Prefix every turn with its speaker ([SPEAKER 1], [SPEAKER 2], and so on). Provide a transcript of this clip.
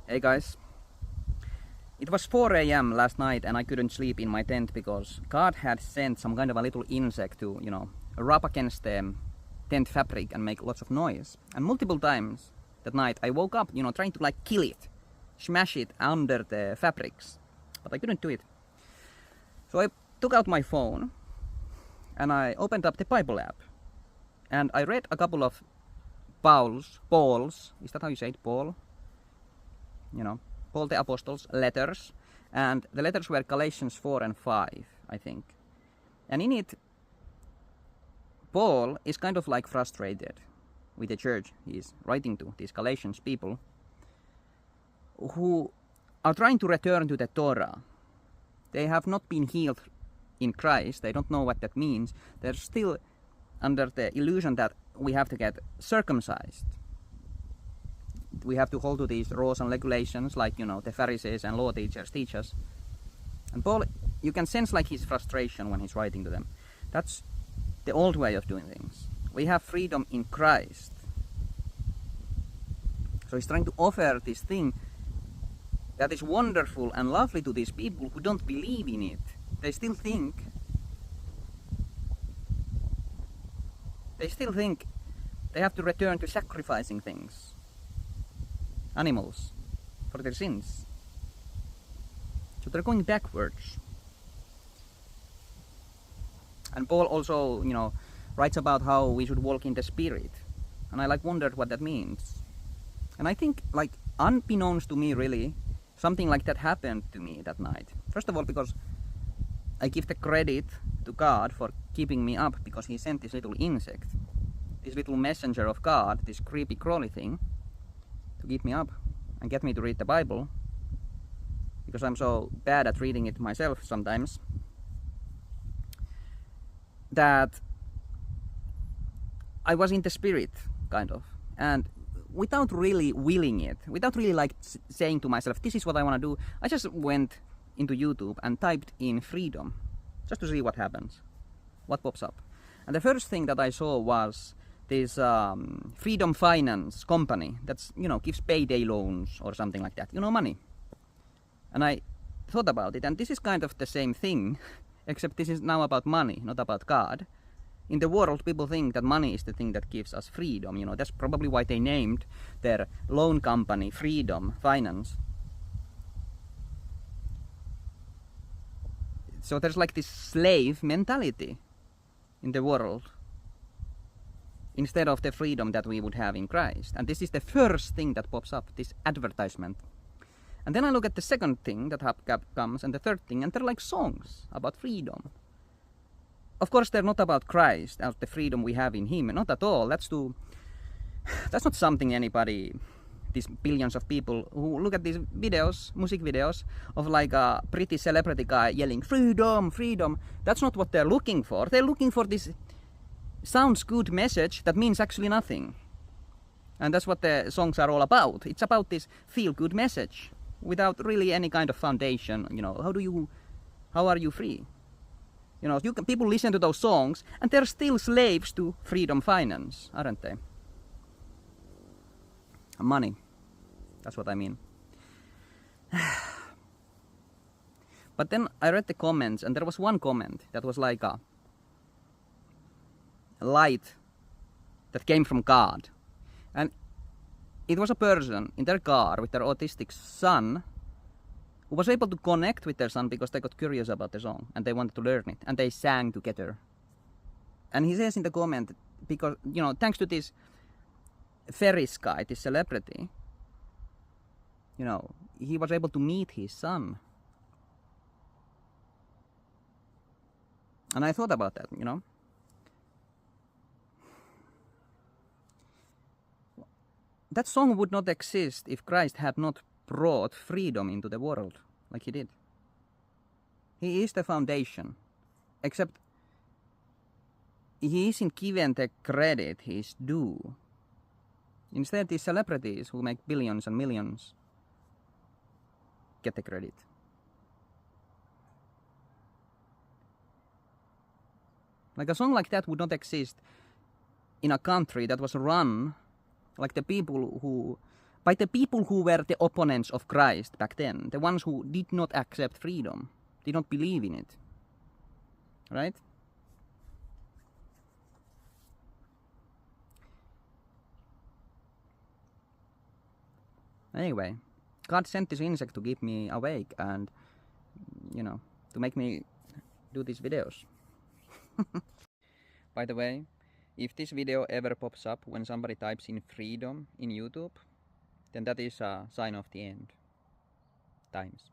[SPEAKER 1] Hey guys, it was 4 a.m. last night and I couldn't sleep in my tent because God had sent some kind of a little insect to, rub against the tent fabric and make lots of noise. And multiple times that night I woke up, trying to kill it, smash it under the fabrics, but I couldn't do it. So I took out my phone and I opened up the Bible app and I read a couple of Paul's, is that how you say it, Paul? Paul the Apostle's letters, and the letters were Galatians 4 and 5, I think. And in it, Paul is kind of frustrated with the church he's writing to, these Galatians people, who are trying to return to the Torah. They have not been healed in Christ, they don't know what that means, they're still under the illusion that we have to get circumcised. We have to hold to these rules and regulations the Pharisees and law teachers teach us. And Paul, you can sense his frustration when he's writing to them. That's the old way of doing things. We have freedom in Christ. So he's trying to offer this thing that is wonderful and lovely to these people who don't believe in it. They still think they have to return to sacrificing things. Animals, for their sins. So they're going backwards. And Paul also, writes about how we should walk in the Spirit. And I wondered what that means. And I think, unbeknownst to me really, something like that happened to me that night. First of all, because I give the credit to God for keeping me up, because he sent this little insect, this little messenger of God, this creepy crawly thing, to keep me up and get me to read the Bible, because I'm so bad at reading it myself sometimes that I was in the Spirit, kind of, and without really willing it, without really saying to myself, this is what I want to do, I just went into YouTube and typed in freedom, just to see what happens, what pops up. And the first thing that I saw was this Freedom Finance company that's, gives payday loans or something like that, money. And I thought about it, and this is kind of the same thing, except this is now about money, not about God. In the world, people think that money is the thing that gives us freedom, that's probably why they named their loan company Freedom Finance. So there's this slave mentality in the world, instead of the freedom that we would have in Christ. And this is the first thing that pops up, this advertisement. And then I look at the second thing that comes, and the third thing, and they're songs about freedom. Of course, they're not about Christ, about the freedom we have in him, not at all. That's not something anybody, these billions of people who look at these videos, music videos, of a pretty celebrity guy yelling, freedom, freedom. That's not what they're looking for. They're looking for this sounds good message that means actually nothing. And that's what the songs are all about. It's about this feel-good message without really any kind of foundation. How are you free? People listen to those songs and they're still slaves to Freedom Finance, aren't they? Money. That's what I mean. But then I read the comments, and there was one comment that was a light that came from God. And it was a person in their car with their autistic son who was able to connect with their son because they got curious about the song and they wanted to learn it, and they sang together. And he says in the comment, because, thanks to this Ferris guy, this celebrity, he was able to meet his son. And I thought about that, That song would not exist if Christ had not brought freedom into the world like he did. He is the foundation, except he isn't given the credit he's due. Instead, these celebrities who make billions and millions get the credit. A song like that would not exist in a country that was run, the people who by the people who were the opponents of Christ back then, the ones who did not accept freedom, did not believe in it. Right? Anyway, God sent this insect to keep me awake and, to make me do these videos. By the way, if this video ever pops up when somebody types in freedom in YouTube, then that is a sign of the end times.